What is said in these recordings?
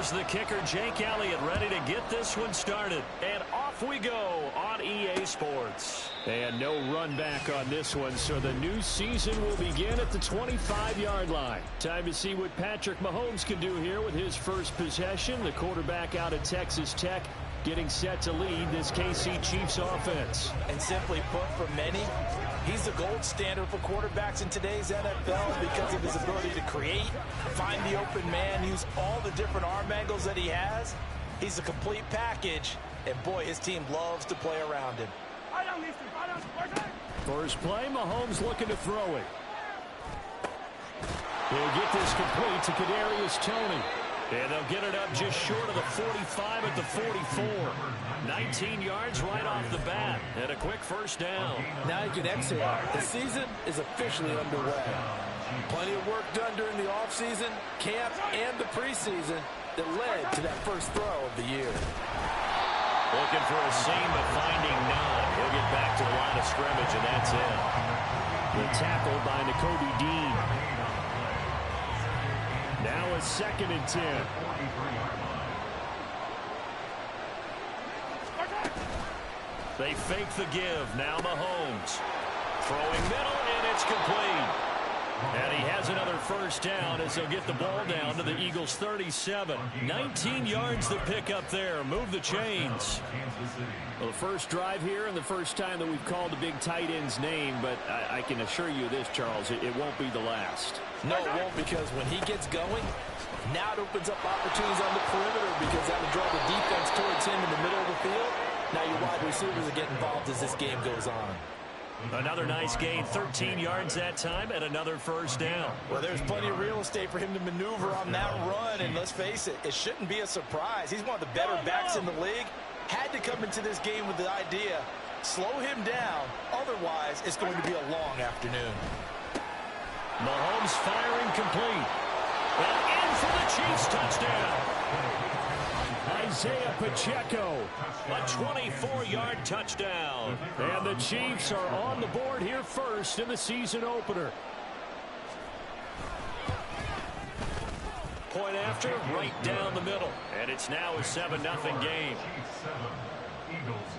Here's the kicker, Jake Elliott, ready to get this one started. And off we go on EA Sports. And no run back on this one, so the new season will begin at the 25-yard line. Time to see what Patrick Mahomes can do here with his first possession. The quarterback out of Texas Tech getting set to lead this KC Chiefs offense. And simply put, for many, he's the gold standard for quarterbacks in today's NFL because of his ability to create, find the open man, use all the different arm angles that he has. He's a complete package, and boy, his team loves to play around him. First play, Mahomes looking to throw it. He'll get this complete to Kadarius Toney. And they'll get it up just short of the 45 at the 44. 19 yards right off the bat. And a quick first down. Now you can exhale. The season is officially underway. Plenty of work done during the offseason, camp, and the preseason that led to that first throw of the year. Looking for a seam, but finding none. He'll get back to the line of scrimmage, and that's it. The tackle by Nakobe Dean. Now a 2nd and 10. They fake the give. Now Mahomes. Throwing middle, and it's complete. And he has another first down as they'll get the ball down to the Eagles' 37. 19 yards to pick up there. Move the chains. Well, the first drive here and the first time that we've called the big tight end's name, but I can assure you this, Charles, it won't be the last. No, it won't, because when he gets going, now it opens up opportunities on the perimeter because that will draw the defense towards him in the middle of the field. Now your wide receivers will get involved as this game goes on. Another nice gain, 13 yards that time, and another first down. Well, there's plenty of real estate for him to maneuver on that run, and let's face it, it shouldn't be a surprise. He's one of the better backs in the league. Had to come into this game with the idea, slow him down, otherwise it's going to be a long afternoon. Mahomes firing complete. And in for the Chiefs touchdown. Isaiah Pacheco, a 24-yard touchdown. And the Chiefs are on the board here first in the season opener. Point after, right down the middle. And it's now a 7-0 game.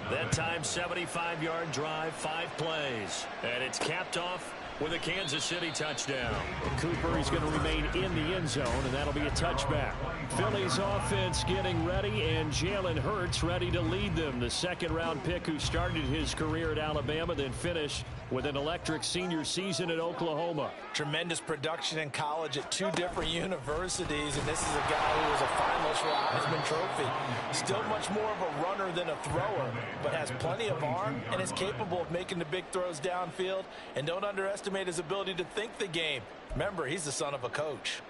That time, 75-yard drive, 5 plays. And it's capped off with a Kansas City touchdown. Cooper is going to remain in the end zone, and that'll be a touchback. Philly's offense getting ready, and Jalen Hurts ready to lead them. The second-round pick who started his career at Alabama, then finished with an electric senior season at Oklahoma. Tremendous production in college at 2 different universities, and this is a guy who was a finalist for a Heisman Trophy. Still much more of a runner than a thrower, but has plenty of arm and is capable of making the big throws downfield. And don't underestimate his ability to think the game. Remember, he's the son of a coach.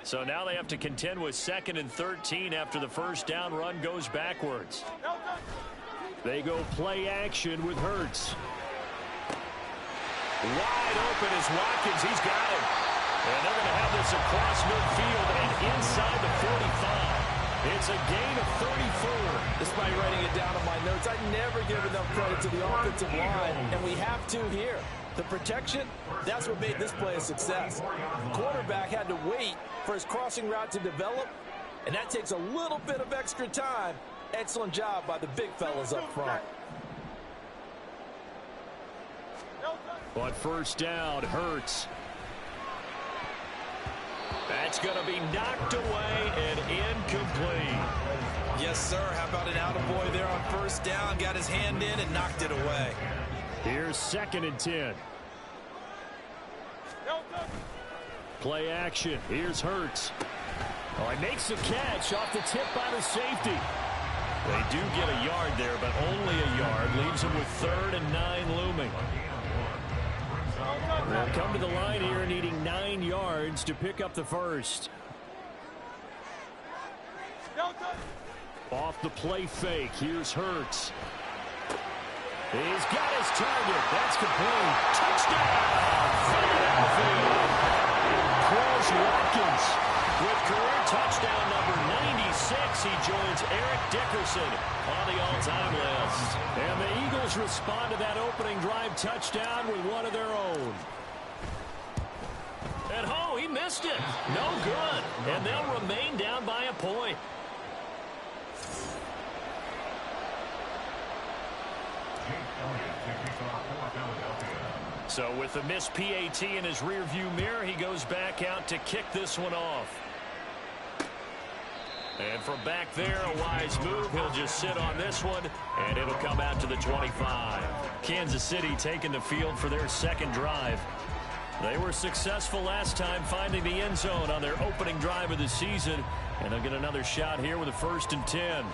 So now they have to contend with 2nd and 13 after the first down run goes backwards. They go play action with Hurts. Wide open is Watkins. He's got it. And they're going to have this across midfield and inside the 45. It's a gain of 34. Despite writing it down on my notes, I never give enough credit to the offensive line, and we have to here. The protection, that's what made this play a success. The quarterback had to wait for his crossing route to develop, and that takes a little bit of extra time. Excellent job by the big fellas up front. On first down, Hurts. That's going to be knocked away and incomplete. Yes, sir. How about an attaboy there on first down? Got his hand in and knocked it away. Here's 2nd and 10. Play action. Here's Hurts. Oh, he makes the catch off the tip by the safety. They do get a yard there, but only a yard. Leaves him with 3rd and 9 looming. They'll come to the line here needing 9 yards to pick up the first. Off the play fake. Here's Hurts. He's got his target. That's complete. Touchdown! Philadelphia. Quez Watkins with career touchdown number 96. He joins Eric Dickerson on the all-time list. And the Eagles respond to that opening drive touchdown with one of their own. And oh, he missed it. No good. And they'll remain down by a point. So with the missed PAT in his rearview mirror, he goes back out to kick this one off. And from back there, a wise move. He'll just sit on this one, and it'll come out to the 25. Kansas City taking the field for their second drive. They were successful last time finding the end zone on their opening drive of the season, and they'll get another shot here with a 1st and 10.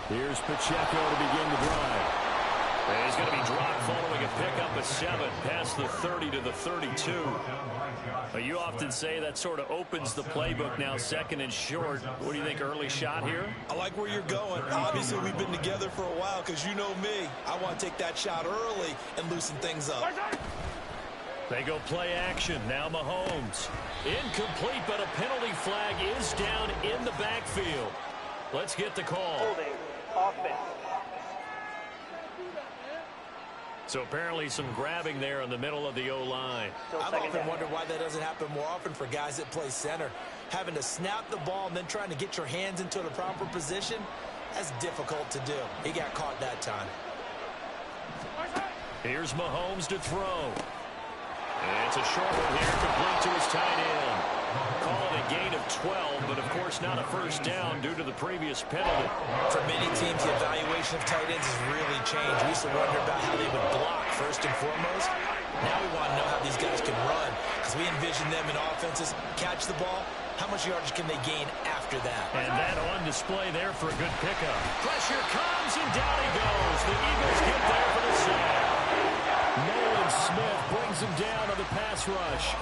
Here's Pacheco to begin the drive. And he's going to be dropped following a pickup of 7 past the 30 to the 32. You often say that sort of opens the playbook now, 2nd and short. What do you think, early shot here? I like where you're going. Obviously, we've been together for a while because you know me. I want to take that shot early and loosen things up. They go play action. Now Mahomes. Incomplete, but a penalty flag is down in the backfield. Let's get the call. Holding. Offense. So apparently some grabbing there in the middle of the O-line. I've often wondered why that doesn't happen more often for guys that play center. Having to snap the ball and then trying to get your hands into the proper position, that's difficult to do. He got caught that time. Here's Mahomes to throw. And it's a short one here, complete to his tight end. Call it a gain of 12, but of course not a first down due to the previous penalty. For many teams, the evaluation of tight ends has really changed. We used to wonder about how they would block first and foremost. Now we want to know how these guys can run, because we envision them in offenses catch the ball. How much yardage can they gain after that? And that on display there for a good pickup. Pressure comes, and down he goes. The Eagles get there for the sack. Nolan Smith brings him down on the pass rush.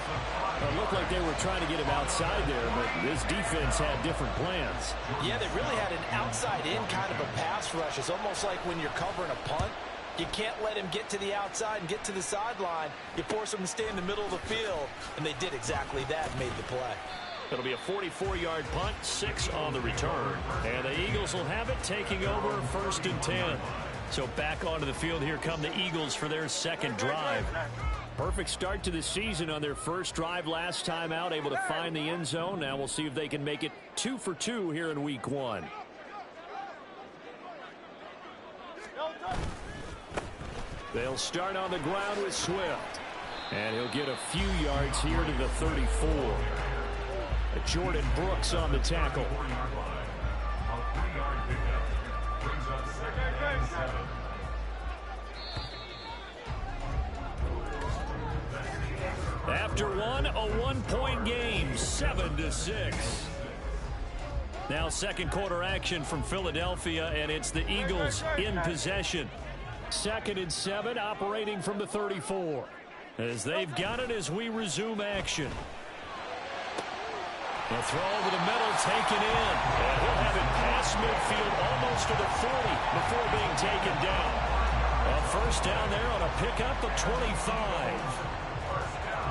It looked like they were trying to get him outside there, but this defense had different plans. Yeah, they really had an outside-in kind of a pass rush. It's almost like when you're covering a punt. You can't let him get to the outside and get to the sideline. You force him to stay in the middle of the field, and they did exactly that and made the play. It'll be a 44-yard punt, 6 on the return. And the Eagles will have it, taking over 1st and 10. So back onto the field, here come the Eagles for their second drive. Perfect start to the season on their first drive last time out, able to find the end zone. Now we'll see if they can make it 2 for 2 here in week 1. They'll start on the ground with Swift. And he'll get a few yards here to the 34. Jordan Brooks on the tackle. After one, a 1-point game, 7-6. Now second quarter action from Philadelphia, and it's the Eagles in possession. 2nd and 7, operating from the 34. As they've got it as we resume action. The throw over the middle, taken in. And he'll have it past midfield, almost to the 40 before being taken down. A first down there on a pickup of 25.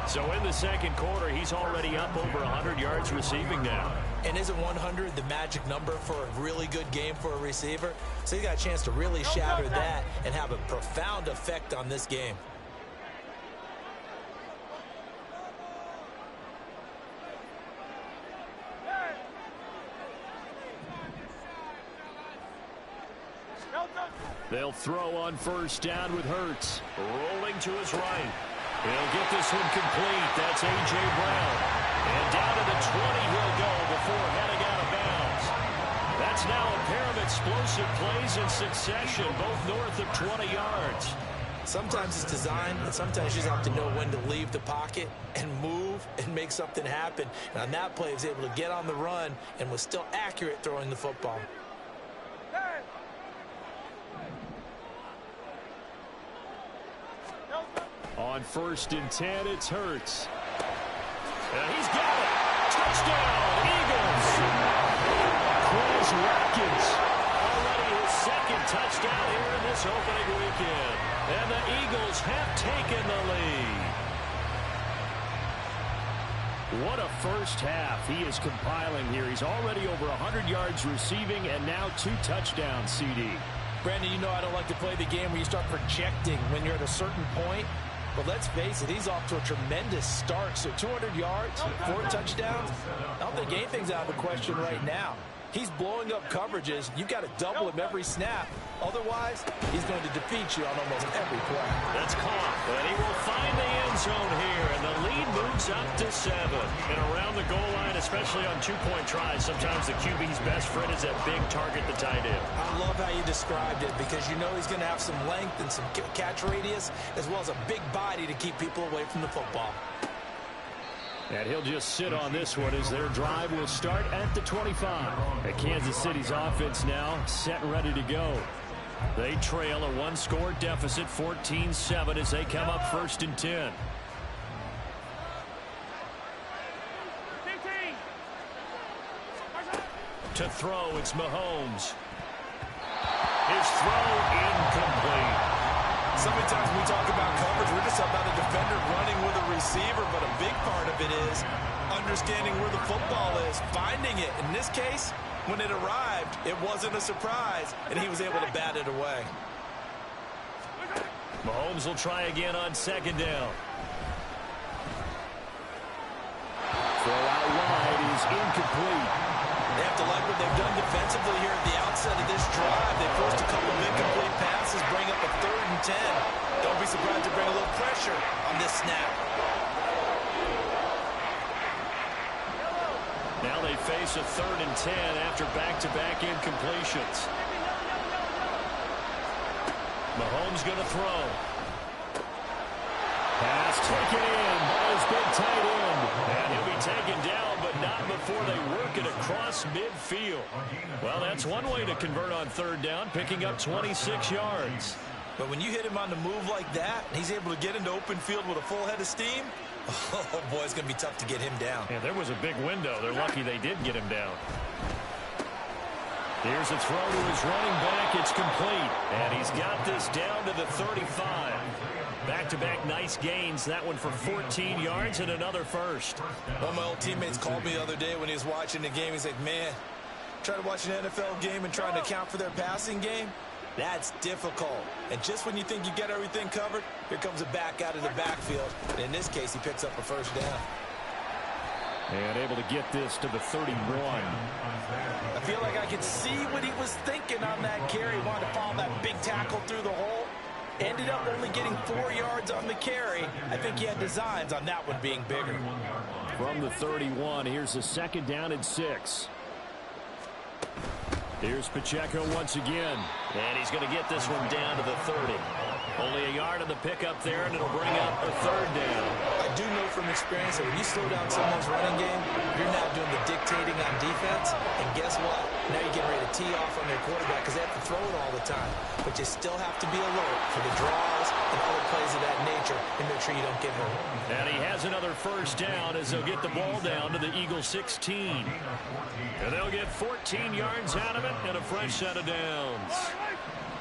So in the second quarter, he's already up over 100 yards receiving now. And isn't 100 the magic number for a really good game for a receiver? So he got a chance to really shatter that and have a profound effect on this game. They'll throw on first down with Hurts. Rolling to his right. He'll get this one complete. That's A.J. Brown. And down to the 20 he'll go before heading out of bounds. That's now a pair of explosive plays in succession, both north of 20 yards. Sometimes it's design, and sometimes you just have to know when to leave the pocket and move and make something happen. And on that play, he was able to get on the run and was still accurate throwing the football. On 1st and 10, it's Hurts. And he's got it. Touchdown, Eagles. Chris Watkins, already his second touchdown here in this opening weekend. And the Eagles have taken the lead. What a first half he is compiling here. He's already over 100 yards receiving and now 2 touchdowns, CD. Brandon, you know I don't like to play the game where you start projecting when you're at a certain point. But let's face it, he's off to a tremendous start. So 200 yards, 4 touchdowns. I don't think anything's out of the question right now. He's blowing up coverages. You've got to double him every snap. Otherwise, he's going to defeat you on almost every play. That's caught, but he will find the end zone here, and the lead moves up to 7. And around the goal line, especially on 2-point tries, sometimes the QB's best friend is that big target, the tight end. I love how you described it because you know he's going to have some length and some catch radius as well as a big body to keep people away from the football. And he'll just sit on this one as their drive will start at the 25. And Kansas City's offense now set and ready to go. They trail a 1-score deficit, 14-7, as they come up 1st and 10. To throw, it's Mahomes. His throw incomplete. So many times when we talk about coverage, we're just about a defender running with a receiver, but a big part of it is understanding where the football is, finding it. In this case, when it arrived, it wasn't a surprise, and he was able to bat it away. Mahomes will try again on 2nd down. Throw out wide is incomplete. They have to like what they've done defensively here at the outset of this drive. They forced a couple of incomplete passes, bring up a 3rd and 10. Don't be surprised to bring a little pressure on this snap. Now they face a 3rd and 10 after back-to-back incompletions. Mahomes going to throw. Pass taken in by his big tight end. And he'll be taken down, but not before they work it across midfield. Well, that's one way to convert on 3rd down, picking up 26 yards. But when you hit him on the move like that, and he's able to get into open field with a full head of steam, oh, boy, it's going to be tough to get him down. Yeah, there was a big window. They're lucky they did get him down. Here's a throw to his running back. It's complete. And he's got this down to the 35. Back-to-back nice gains. That one for 14 yards and another first. One of my old teammates called me the other day when he was watching the game. He's like, man, try to watch an NFL game and trying to account for their passing game. That's difficult. And just when you think you get everything covered, here comes a back out of the backfield. And in this case, he picks up a 1st down. And able to get this to the 31. I feel like I could see what he was thinking on that carry. He wanted to follow that big tackle through the hole. Ended up only getting 4 yards on the carry. I think he had designs on that one being bigger. From the 31, here's a 2nd down and 6. Here's Pacheco once again. And he's going to get this one down to the 30. Only a yard on the pickup there, and it'll bring up a 3rd down. I do know from experience that when you slow down someone's running game, you're now doing the dictating on defense. And guess what? Now you're getting ready to tee off on their quarterback because they have to throw it all the time. But you still have to be alert for the draws and other plays of that nature and make sure you don't get hurt. And he has another 1st down as they'll get the ball down to the Eagles 16. And they'll get 14 yards out of it and a fresh set of downs.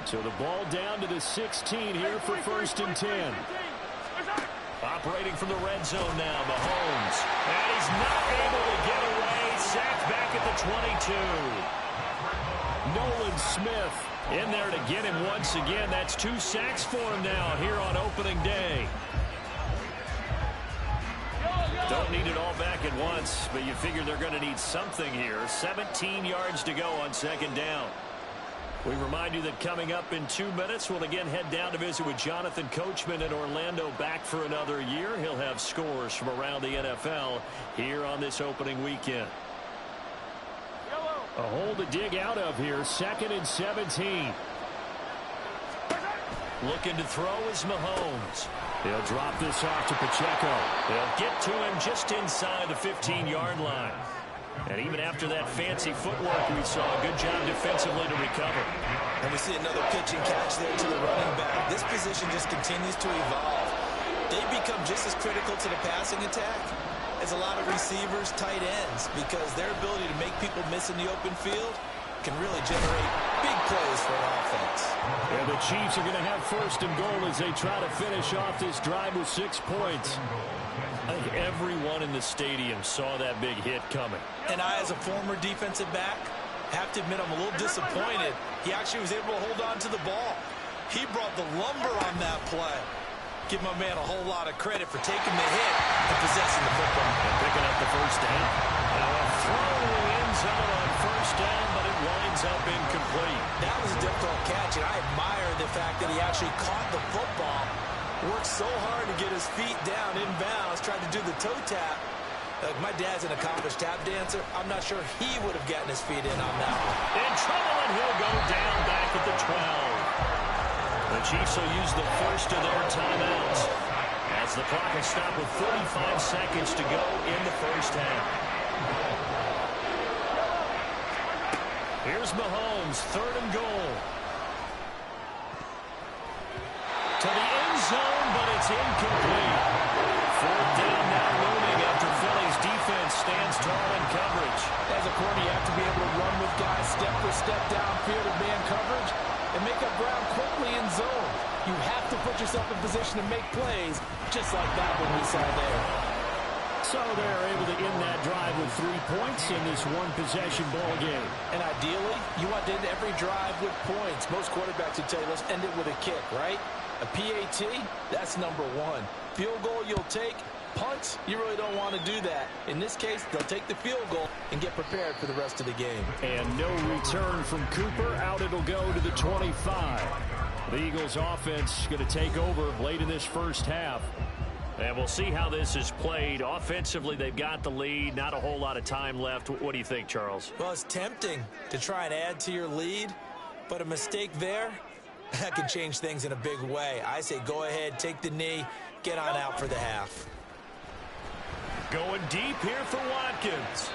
So the ball down to the 16 here for 1st and 10. Operating from the red zone now, Mahomes. And he's not able to get away. Sacked back at the 22. Nolan Smith in there to get him once again. That's 2 sacks for him now here on opening day. Don't need it all back at once, but you figure they're going to need something here. 17 yards to go on 2nd down. We remind you that coming up in 2 minutes, we'll again head down to visit with Jonathan Coachman in Orlando, back for another year. He'll have scores from around the NFL here on this opening weekend. A hole to dig out of here, 2nd and 17. Looking to throw is Mahomes. He'll drop this off to Pacheco. They'll get to him just inside the 15-yard line. And even after that fancy footwork, we saw a good job defensively to recover. And we see another pitch and catch there to the running back. This position just continues to evolve. They become just as critical to the passing attack as a lot of receivers, tight ends, because their ability to make people miss in the open field can really generate big plays for an offense. And the Chiefs are going to have first and goal as they try to finish off this drive with 6 points. I think everyone in the stadium saw that big hit coming. And I, as a former defensive back, have to admit I'm a little disappointed. He actually was able to hold on to the ball. He brought the lumber on that play. Give my man a whole lot of credit for taking the hit and possessing the football. And picking up the first down. Now a throw to the end zone on first down, but it winds up incomplete. That was a difficult catch, and I admire the fact that he actually caught the football. Worked so hard to get his feet down inbounds, tried to do the toe tap. My dad's an accomplished tap dancer. I'm not sure he would have gotten his feet in on that one. In trouble, and he'll go down back at the 12. The Chiefs will use the first of their timeouts as the clock is stopped with 45 seconds to go in the first half. Here's Mahomes, 3rd and goal. To the end zone, but it's incomplete. 4th down now looming after Philly's defense stands tall in coverage. As a corner, you have to be able to run with guys step for step downfield in man coverage and make up ground quickly in zone. You have to put yourself in position to make plays, just like that one we saw there. So they're able to end that drive with 3 points in this one-possession ball game. And ideally, you want to end every drive with points. Most quarterbacks would tell you, let's end it with a kick, right? A PAT, that's number 1. Field goal you'll take. Punts, you really don't want to do that. In this case, they'll take the field goal and get prepared for the rest of the game. And no return from Cooper. Out it'll go to the 25. The Eagles offense going to take over late in this first half. And we'll see how this is played. Offensively, they've got the lead. Not a whole lot of time left. What do you think, Charles? Well, it's tempting to try and add to your lead, but a mistake there, that can change things in a big way. I say go ahead, take the knee, get on out for the half. Going deep here for Watkins.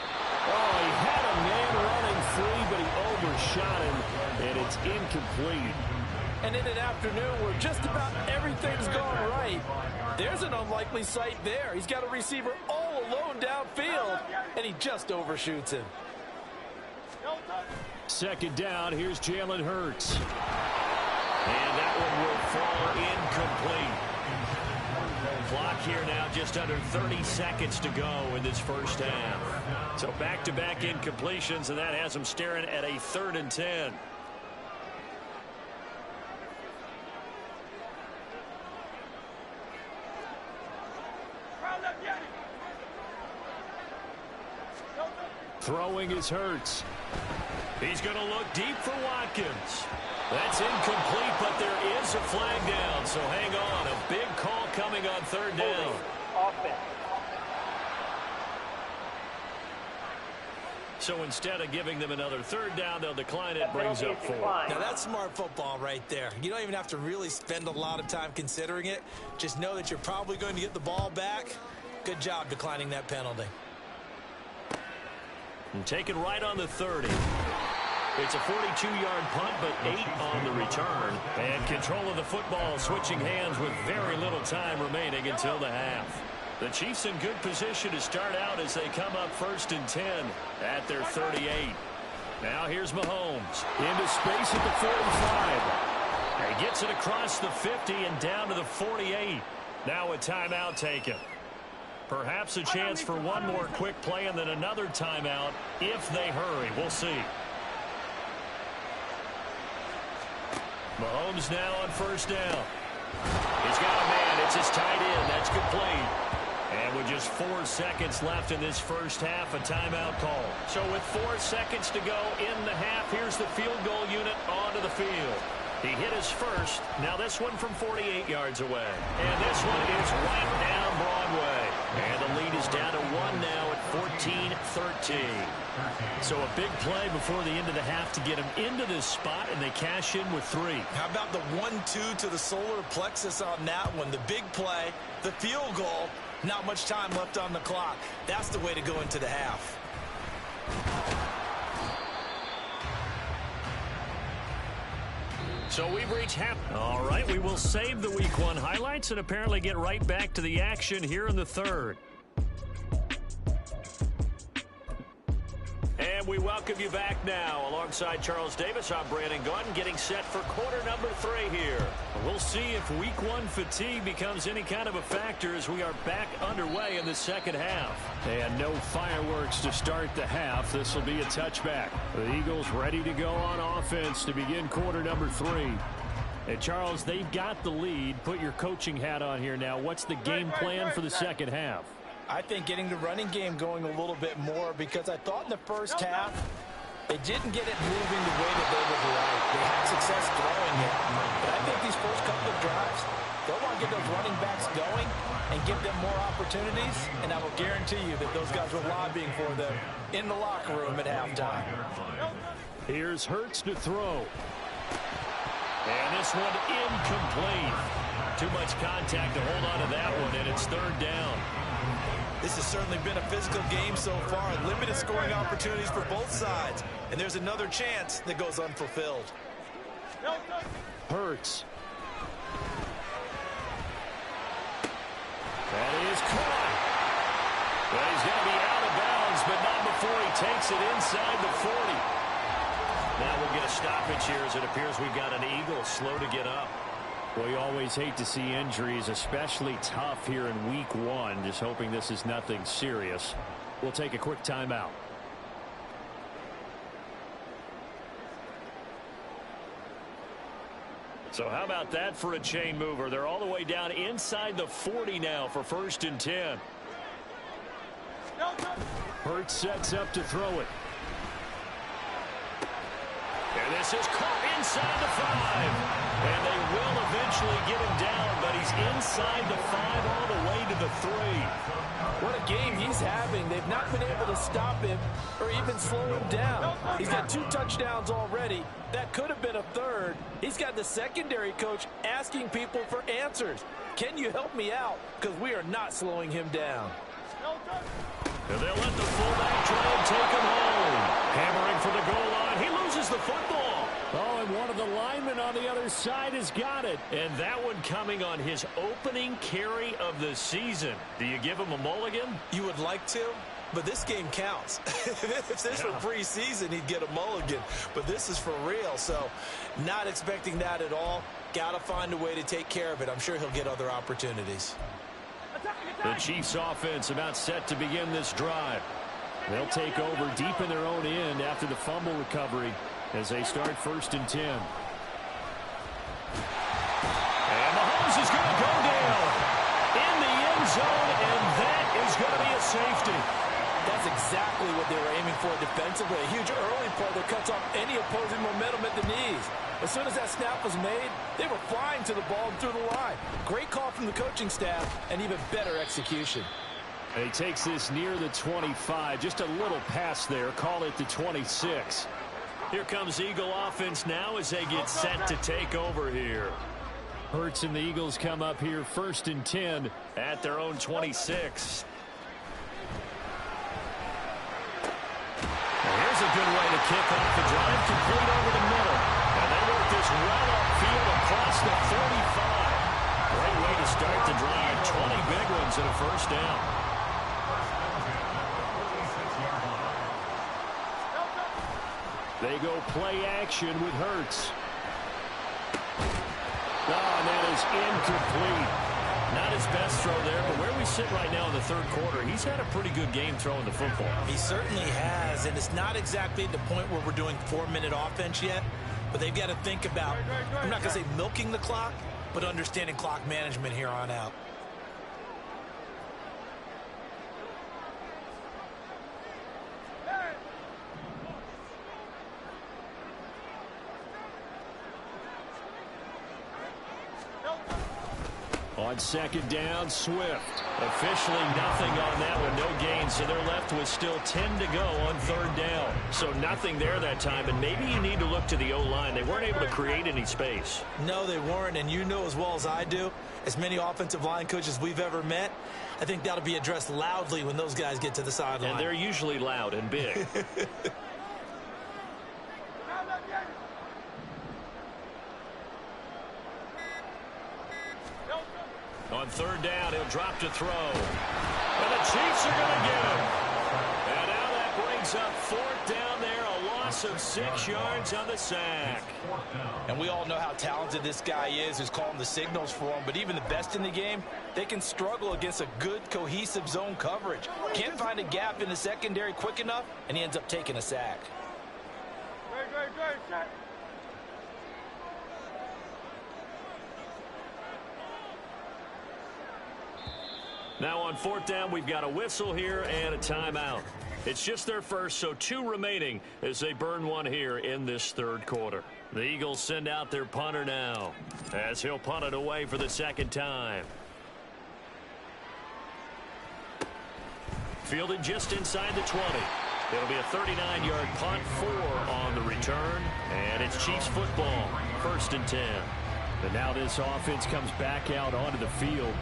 Oh, he had a man running free, but he overshot him, and it's incomplete. And in an afternoon where just about everything's gone right, there's an unlikely sight there. He's got a receiver all alone downfield, and he just overshoots him. 2nd down, here's Jalen Hurts. And that one will fall incomplete. Clock here now just under 30 seconds to go in this first half. So back-to-back incompletions, and that has them staring at a 3rd and 10. Throwing is Hurts. He's going to look deep for Watkins. That's incomplete, but there is a flag down, so hang on. A big call coming on 3rd down. So instead of giving them another 3rd down, they'll decline it, brings up 4. Now that's smart football right there. You don't even have to really spend a lot of time considering it. Just know that you're probably going to get the ball back. Good job declining that penalty. And taken right on the 30. It's a 42-yard punt, but 8 on the return. And control of the football switching hands with very little time remaining until the half. The Chiefs in good position to start out as they come up 1st and 10 at their 38. Now here's Mahomes into space at the 45. He gets it across the 50 and down to the 48. Now a timeout taken. Perhaps a chance for one more quick play and then another timeout if they hurry. We'll see. Mahomes now on 1st down. He's got a man. It's his tight end. That's complete. And with just 4 seconds left in this first half, a timeout call. So with 4 seconds to go in the half, here's the field goal unit onto the field. He hit his first. Now this one from 48 yards away. And this one is right down Broadway. And the lead is down to 1 now at 14-13. So a big play before the end of the half to get him into this spot, and they cash in with 3. How about the 1-2 to the solar plexus on that one? The big play, the field goal, not much time left on the clock. That's the way to go into the half. So we've reached half. All right, we will save the Week 1 highlights and apparently get right back to the action here in the 3rd. And we welcome you back now. Alongside Charles Davis, I'm Brandon Gaudin, getting set for quarter number 3 here. We'll see if week 1 fatigue becomes any kind of a factor as we are back underway in the second half. And no fireworks to start the half. This will be a touchback. The Eagles ready to go on offense to begin quarter number 3. Hey, Charles, they've got the lead. Put your coaching hat on here now. What's the game plan for the second half? I think getting the running game going a little bit more, because I thought in the first half they didn't get it moving the way that they would like. They had success throwing it. But I think these first couple of drives, they'll want to get those running backs going and give them more opportunities. And I will guarantee you that those guys were lobbying for them in the locker room at halftime. Here's Hurts to throw. And this one incomplete. Too much contact to hold on to that one, and it's third down. This has certainly been a physical game so far. Limited scoring opportunities for both sides. And there's another chance that goes unfulfilled. Hurts. That is caught. Well, he's going to be out of bounds, but not before he takes it inside the 40. Now we'll get a stoppage here as it appears we've got an Eagle slow to get up. Well, you always hate to see injuries, especially tough here in week 1. Just hoping this is nothing serious. We'll take a quick timeout. So how about that for a chain mover? They're all the way down inside the 40 now for 1st and 10. Hurts sets up to throw it. And this is caught inside the 5. And they will eventually get him down, but he's inside the 5 all the way to the 3. What a game he's having. They've not been able to stop him or even slow him down. He's got 2 touchdowns already. That could have been a 3rd. He's got the secondary coach asking people for answers. Can you help me out? Because we are not slowing him down. And they'll let the fullback try and take him home. Hammering for the goal line. He loses the football. Oh, and one of the linemen on the other side has got it. And that one coming on his opening carry of the season. Do you give him a mulligan? You would like to, but this game counts. If this were preseason, he'd get a mulligan. But this is for real, so not expecting that at all. Got to find a way to take care of it. I'm sure he'll get other opportunities. The Chiefs offense about set to begin this drive. They'll take over deep in their own end after the fumble recovery as they start 1st and 10. And Mahomes is going to go down in the end zone, and that is going to be a safety. That's exactly what they were aiming for defensively. A huge early play that cuts off any opposing momentum at the knees. As soon as that snap was made, they were flying to the ball and through the line. Great call from the coaching staff and even better execution. And he takes this near the 25. Just a little pass there. Call it the 26. Here comes Eagle offense now as they get set to take over here. Hurts and the Eagles come up here 1st and 10 at their own 26. Here's a good way to kick off the drive, complete over the middle. And they work this well upfield across the 35. Great way to start the drive. 20 big ones and a 1st down. They go play action with Hurts. Oh, and that is incomplete. Not his best throw there, but where we sit right now in the 3rd quarter, he's had a pretty good game throwing the football. He certainly has, and it's not exactly at the point where we're doing 4-minute offense yet, but they've got to think about, I'm not going to say milking the clock, but understanding clock management here on out. On 2nd down, Swift. Officially nothing on that one, no gain, so they're left with still 10 to go on 3rd down. So nothing there that time, and maybe you need to look to the O-line. They weren't able to create any space. No, they weren't, and you know as well as I do, as many offensive line coaches we've ever met, I think that'll be addressed loudly when those guys get to the sideline. And they're usually loud and big. On 3rd down, he'll drop to throw. And the Chiefs are going to get him. And now that brings up 4th down. loss of 6 yards on the sack. And we all know how talented this guy is who's calling the signals for him, but even the best in the game, they can struggle against a good, cohesive zone coverage. Can't find a gap in the secondary quick enough, and he ends up taking a sack. Now on 4th down, we've got a whistle here and a timeout. It's just their first, so 2 remaining as they burn one here in this 3rd quarter. The Eagles send out their punter now as he'll punt it away for the 2nd time. Fielded just inside the 20. It'll be a 39-yard punt, 4 on the return, and it's Chiefs football, 1st and 10. And now this offense comes back out onto the field.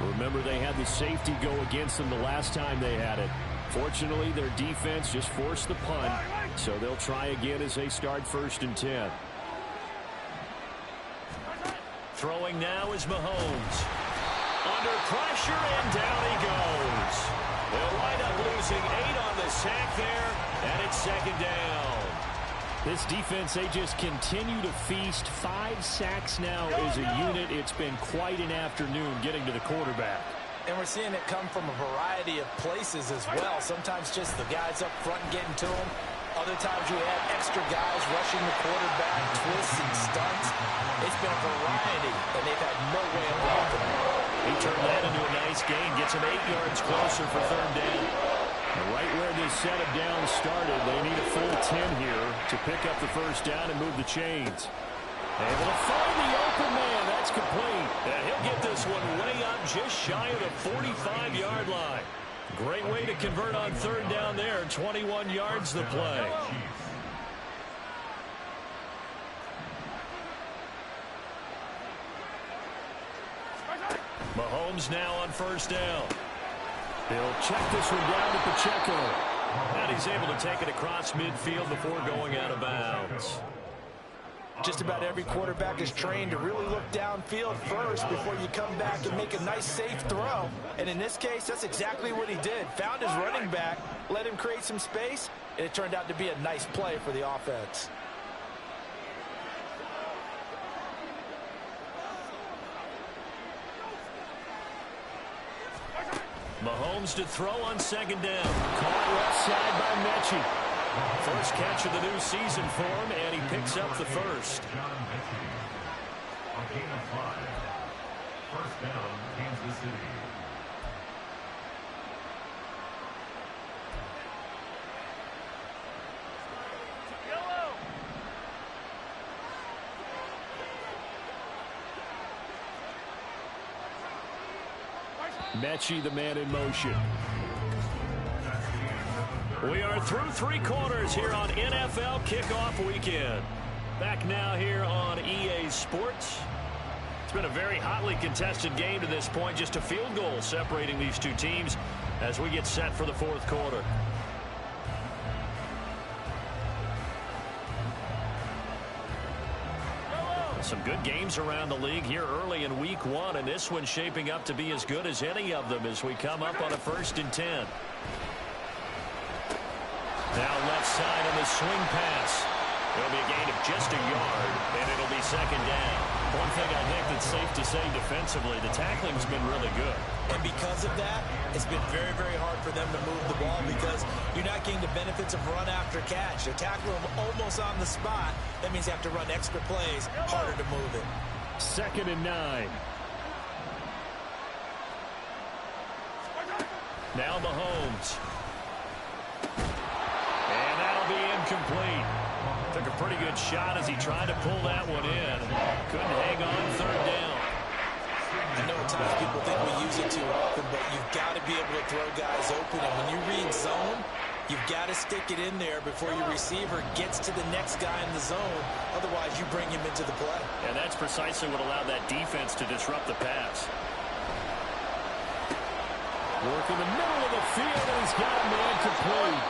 Remember, they had the safety go against them the last time they had it. Fortunately, their defense just forced the punt, so they'll try again as they start 1st and 10. Throwing now is Mahomes. Under pressure, and down he goes. They'll wind up losing 8 on the sack there, and it's 2nd down. This defense, they just continue to feast. 5 sacks now as a unit. It's been quite an afternoon getting to the quarterback. And we're seeing it come from a variety of places as well. Sometimes just the guys up front getting to him. Other times you have extra guys rushing the quarterback, twists and stunts. It's been a variety, and they've had no way of blocking it. He turned that into a nice gain, gets him 8 yards closer for 3rd down. Right where this set of downs started, they need a full 10 here to pick up the 1st down and move the chains. Able to find the open man. That's complete. And he'll get this one way up just shy of the 45-yard line. Great way to convert on 3rd down there. 21 yards the play. Mahomes now on 1st down. He'll check this one down to Pacheco. And he's able to take it across midfield before going out of bounds. Just about every quarterback is trained to really look downfield first before you come back and make a nice, safe throw. And in this case, that's exactly what he did. Found his running back, let him create some space, and it turned out to be a nice play for the offense. Mahomes to throw on 2nd down. Caught left side by Mechie. First catch of the new season for him, and he picks up the 1st. On gain of 5. 1st down, Kansas City. Mechie, the man in motion. We are through 3 quarters here on NFL Kickoff Weekend. Back now here on EA Sports. It's been a very hotly contested game to this point. Just a field goal separating these 2 teams as we get set for the 4th quarter. Some good games around the league here early in week 1, and this one's shaping up to be as good as any of them as we come up on a 1st and 10. Now left side on the swing pass. It'll be a gain of just a yard, and it'll be 2nd down. One thing I think that's safe to say defensively, the tackling's been really good. And because of that, it's been very, very hard for them to move the ball because you're not getting the benefits of run after catch. They're tackling them almost on the spot. That means they have to run extra plays, harder to move it. 2nd and 9. Now Mahomes. And that'll be incomplete. Took a pretty good shot as he tried to pull that one in. Couldn't hang on 3rd down. I know at times people think we use it too often, but you've got to be able to throw guys open. And when you read zone, you've got to stick it in there before your receiver gets to the next guy in the zone. Otherwise, you bring him into the play. And that's precisely what allowed that defense to disrupt the pass. Work in the middle of the field, and he's got a man complete.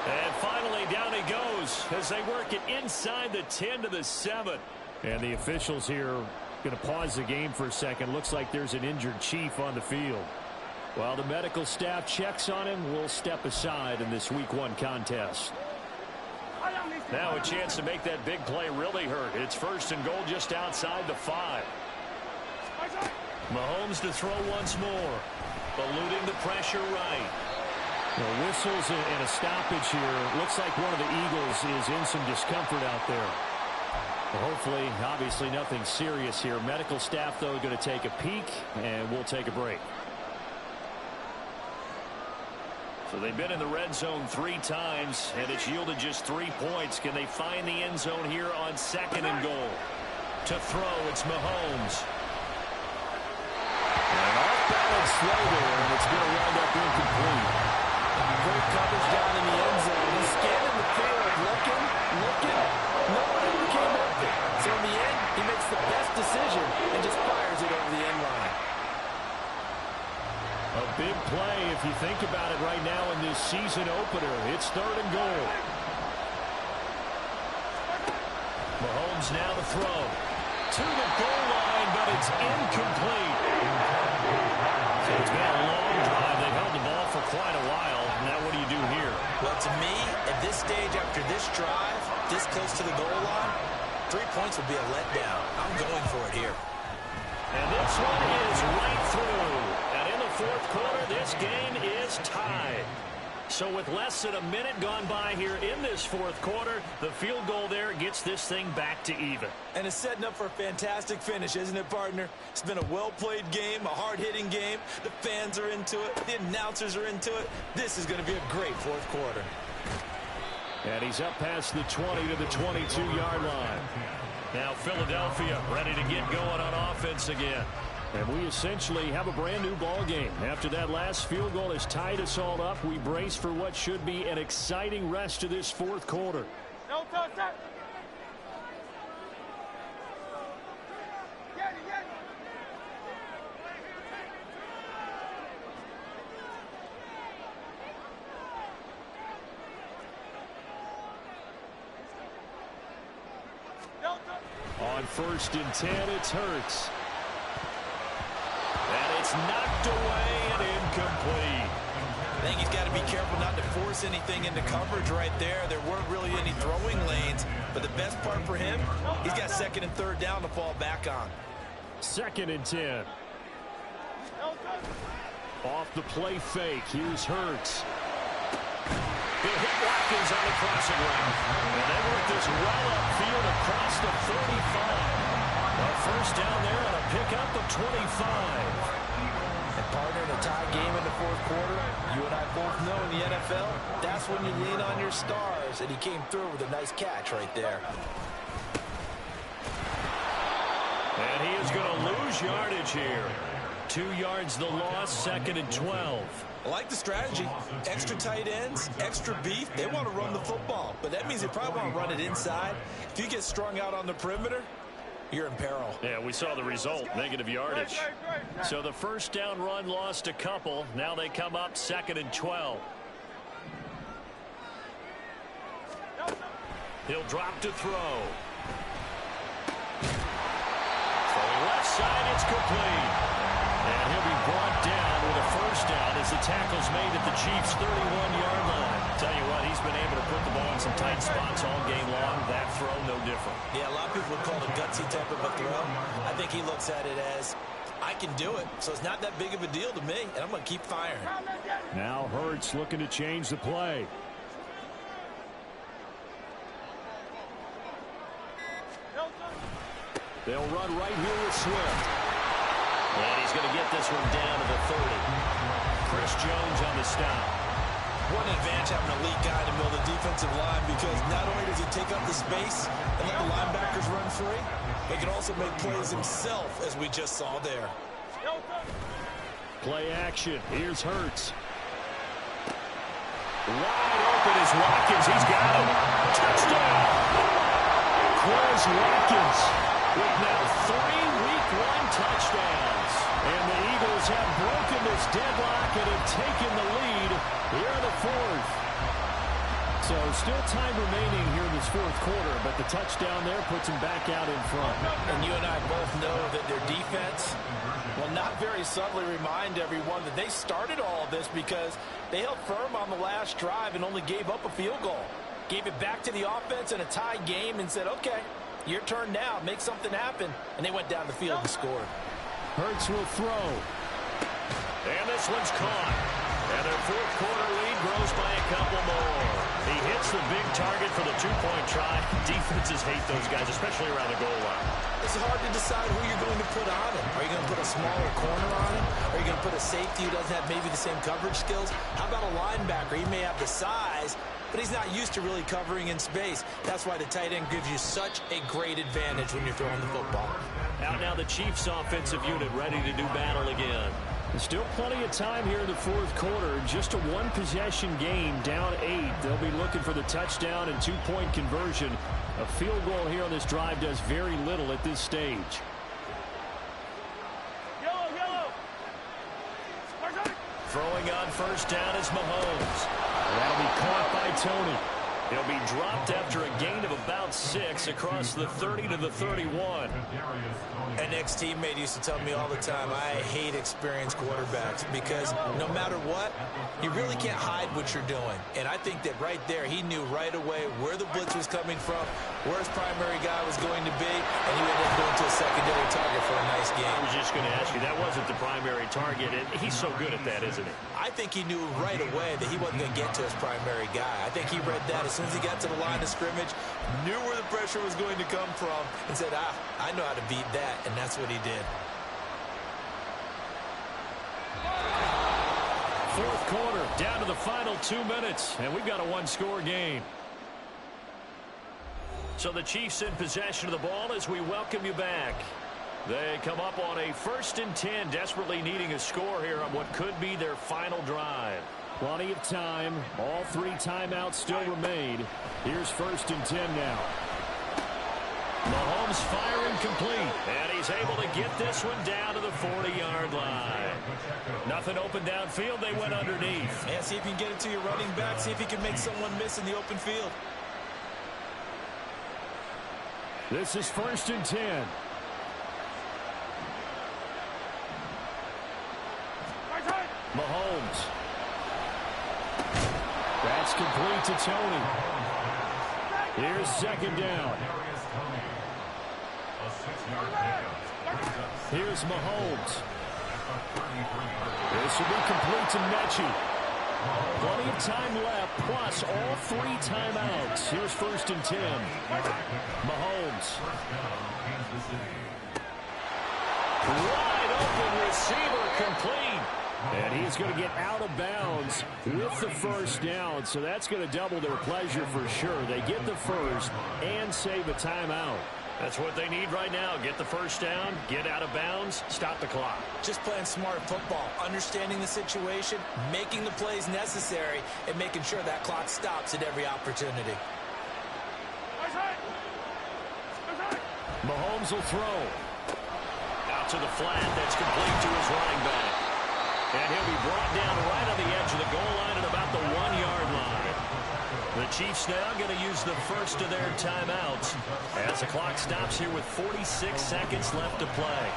And finally, down he goes as they work it inside the 10 to the 7. And the officials here going to pause the game for a second. Looks like there's an injured Chief on the field. While the medical staff checks on him, we'll step aside in this Week 1 contest. Now a chance to make that big play really hurt. It's 1st and goal just outside the 5. Mahomes to throw once more. Eluding the pressure right. Whistles and a stoppage here. Looks like one of the Eagles is in some discomfort out there. Well, hopefully, obviously nothing serious here. Medical staff, though, going to take a peek, and we'll take a break. So they've been in the red zone 3 times, and it's yielded just 3 points. Can they find the end zone here on 2nd and goal? To throw, it's Mahomes. An off-balance throw there, and it's going to wind up incomplete. Great coverage down in the end zone. He's scanning the field, looking. No one ever came open. So in the end, he makes the best decision and just fires it over the end line. A big play if you think about it right now in this season opener. It's 3rd and goal. Mahomes now to throw. To the goal line, but it's incomplete. So it's been a long drive. They've held the ball for quite a while. Now what do you do here? Well, to me, at this stage after this drive, this close to the goal line, 3 points would be a letdown. I'm going for it here. And this one is right through. And in the 4th quarter, this game is tied. So with less than a minute gone by here in this 4th quarter, the field goal there gets this thing back to even. And it's setting up for a fantastic finish, isn't it, partner? It's been a well-played game, a hard-hitting game. The fans are into it. The announcers are into it. This is going to be a great 4th quarter. And he's up past the 20 to the 22-yard line. Now Philadelphia ready to get going on offense again. And we essentially have a brand new ball game. After that last field goal has tied us all up, we brace for what should be an exciting rest of this 4th quarter. On 1st and 10, it's Hurts. And it's knocked away and incomplete. I think he's got to be careful not to force anything into coverage right there. There weren't really any throwing lanes, but the best part for him, he's got 2nd and 3rd down to fall back on. 2nd and 10. Off the play fake. Here's Hurts. He'll hit Watkins on the crossing route. And they work this well upfield across the 35. A 1st down there and a pickup of 25. And partner, in a tie game in the 4th quarter, you and I both know in the NFL, that's when you lean on your stars. And he came through with a nice catch right there. And he is going to lose yardage here. 2 yards the loss, 2nd and 12. I like the strategy. Extra tight ends, extra beef. They want to run the football, but that means they probably want to run it inside. If you get strung out on the perimeter, you're in peril. Yeah, we saw the result, negative yardage. So the 1st down run lost a couple. Now they come up 2nd and 12. He'll drop to throw. Throwing left side, it's complete. And he'll be brought down with a 1st down as the tackle's made at the Chiefs' 31-yard line. Tell you what, he's been able to put the ball in some tight spots all game long. That throw, no different. Yeah, a lot of people would call it a gutsy type of a throw. I think he looks at it as, I can do it, so it's not that big of a deal to me, and I'm going to keep firing. Now Hurts looking to change the play. They'll run right here with Swift. And he's going to get this one down to the 30. Chris Jones on the stop. What an advantage having an elite guy in the middle of the defensive line, because not only does he take up the space and let the linebackers run free, but he can also make plays himself, as we just saw there. Play action. Here's Hurts. Wide open is Watkins. He's got him. Touchdown. Quez Watkins with now 3 Week 1 touchdowns. And the Eagles have broken this deadlock and have taken the lead here in the 4th. So still time remaining here in this 4th quarter, but the touchdown there puts them back out in front. And you and I both know that their defense will not very subtly remind everyone that they started all of this because they held firm on the last drive and only gave up a field goal. Gave it back to the offense in a tie game and said, okay, your turn now. Make something happen. And they went down the field and scored. Hurts will throw. And this one's caught. And their fourth quarter lead grows by a couple more. He hits the big target for the two-point try. Defenses hate those guys, especially around the goal line. It's hard to decide who you're going to put on him. Are you going to put a smaller corner on him? Are you going to put a safety who doesn't have maybe the same coverage skills? How about a linebacker? He may have the size, but he's not used to really covering in space. That's why the tight end gives you such a great advantage when you're throwing the football. Out now the Chiefs offensive unit ready to do battle again. There's still plenty of time here in the fourth quarter. Just a one-possession game, down 8. They'll be looking for the touchdown and two-point conversion. A field goal here on this drive does very little at this stage. Throwing on first down is Mahomes. That'll be caught by Tony. He'll be dropped after a gain of about 6 across the 30 to the 31. An ex-teammate used to tell me all the time, I hate experienced quarterbacks because no matter what, you really can't hide what you're doing. And I think that right there, he knew right away where the blitz was coming from, where his primary guy was going to be, and he ended up going to a secondary target for a nice game. I was just going to ask you, that wasn't the primary target, and he's so good at that, isn't he? I think he knew right away that he wasn't going to get to his primary guy. I think he read that as soon as he got to the line of scrimmage, knew where the pressure was going to come from, and said, I know how to beat that, and that's what he did. Fourth quarter, down to the final 2 minutes, and we've got a one-score game. So the Chiefs in possession of the ball as we welcome you back. They come up on a 1st and 10, desperately needing a score here on what could be their final drive. Plenty of time. All 3 timeouts still remain. Here's 1st and 10 now. Mahomes firing complete, and he's able to get this one down to the 40-yard line. Nothing open downfield. They went underneath. Yeah, see if you can get it to your running back. See if you can make someone miss in the open field. This is 1st and 10. Mahomes. That's complete to Tony. Here's 2nd down. Here's Mahomes. This will be complete to Mechie. Plenty of time left, plus all 3 timeouts. Here's 1st and 10. Mahomes. Wide open receiver complete. And he's going to get out of bounds with the 1st down, so that's going to double their pleasure for sure. They get the 1st and save a timeout. That's what they need right now. Get the 1st down, get out of bounds, stop the clock. Just playing smart football, understanding the situation, making the plays necessary, and making sure that clock stops at every opportunity. Mahomes will throw. Out to the flat, that's complete to his running back. And he'll be brought down right on the edge of the goal line at about the 1-yard line. The Chiefs now going to use the 1st of their timeouts as the clock stops here with 46 seconds left to play.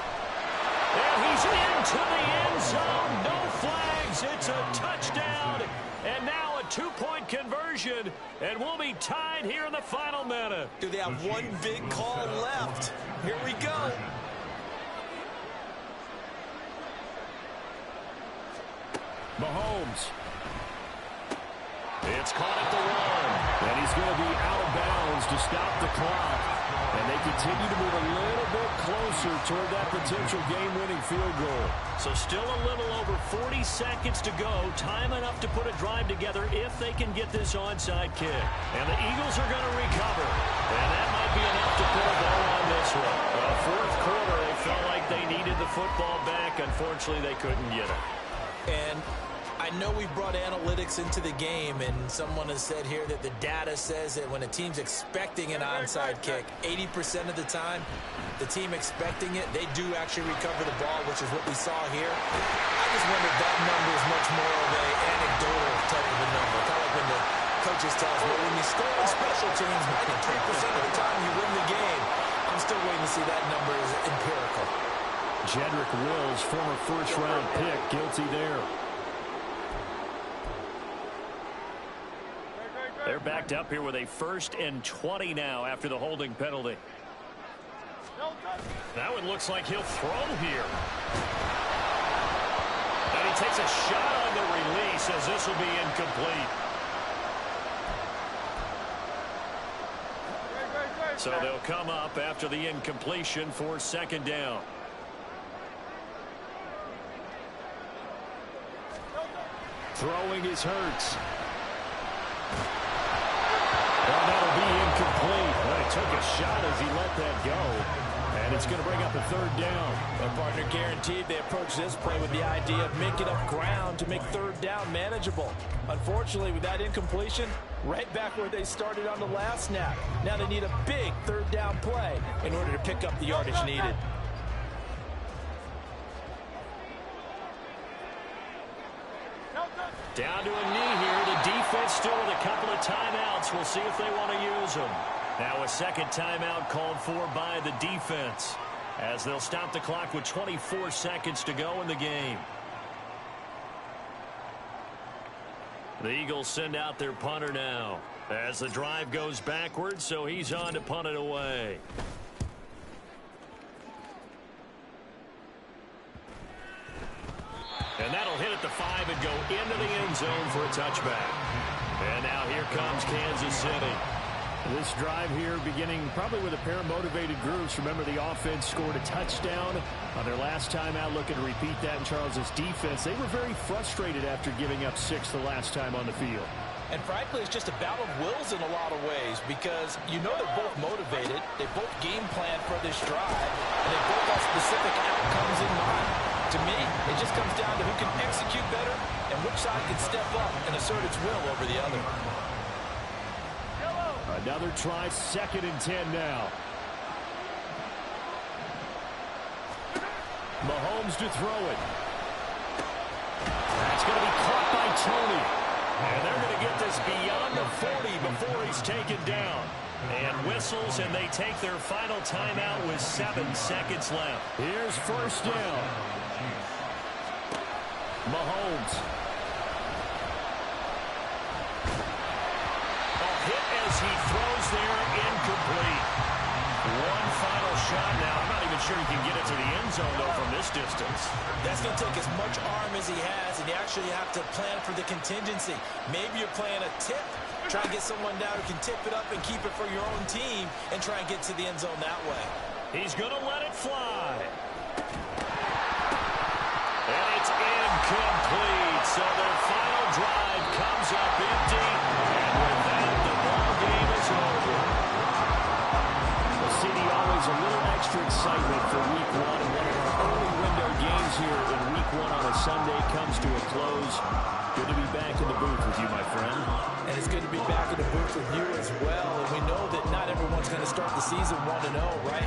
And he's into the end zone. No flags. It's a touchdown. And now a 2-point conversion. And we'll be tied here in the final minute. Do they have one big call left? Here we go. Mahomes. It's caught at the 1. And he's going to be out of bounds to stop the clock. And they continue to move a little bit closer toward that potential game-winning field goal. So still a little over 40 seconds to go. Time enough to put a drive together if they can get this onside kick. And the Eagles are going to recover. And that might be enough to put a bow on this one. Fourth quarter, they felt like they needed the football back. Unfortunately, they couldn't get it. And I know we've brought analytics into the game, and someone has said here that the data says that when a team's expecting an onside kick, 80% of the time, the team expecting it, they do actually recover the ball, which is what we saw here. I just wonder if that number is much more of an anecdotal type of a number. Kind of like when the coaches tell us, well, when you score on special teams, 93% of the time you win the game. I'm still waiting to see that number is empirical. Jedrick Wills, former first-round pick, guilty there. They're backed up here with a 1st and 20 now after the holding penalty. That one looks like he'll throw here. And he takes a shot on the release as this will be incomplete. So they'll come up after the incompletion for 2nd down. Throwing is Hurts. Well, that'll be incomplete. Well, he took a shot as he let that go. And it's going to bring up a 3rd down. Their partner guaranteed they approach this play with the idea of making up ground to make 3rd down manageable. Unfortunately, with that incompletion, right back where they started on the last snap. Now they need a big 3rd down play in order to pick up the yardage needed. Down to a knee here. The defense still with a couple of timeouts. We'll see if they want to use them. Now a 2nd timeout called for by the defense as they'll stop the clock with 24 seconds to go in the game. The Eagles send out their punter now as the drive goes backwards, so he's on to punt it away. And that'll hit at the 5 and go into the end zone for a touchback. And now here comes Kansas City. This drive here beginning probably with a pair of motivated groups. Remember, the offense scored a touchdown on their last time out, looking to repeat that in Charles's defense. They were very frustrated after giving up 6 the last time on the field. And frankly, it's just a battle of wills in a lot of ways because you know they're both motivated. They both game plan for this drive, and they both have specific outcomes in mind. To me, it just comes down to who can execute better and which side can step up and assert its will over the other. Another try, 2nd and 10 now. Mahomes to throw it. That's going to be caught by Tony. And they're going to get this beyond the 40 before he's taken down. And whistles, and they take their final timeout with 7 seconds left. Here's 1st down. Mahomes. As he throws there, incomplete. One final shot now. I'm not even sure he can get it to the end zone, though, from this distance. That's going to take as much arm as he has, and you actually have to plan for the contingency. Maybe you're playing a tip. Try and get someone down who can tip it up and keep it for your own team and try and get to the end zone that way. He's going to let it fly. And it's incomplete. So their final drive comes up empty. And with that, the ball game is over. Well, CD, always a little extra excitement for Week 1. And one of our early window games here in Week 1 on a Sunday comes to a close. Good to be back in the booth with you, my friend. And it's good to be back in the booth with you as well. And we know that not everyone's going to start the season 1-0, right?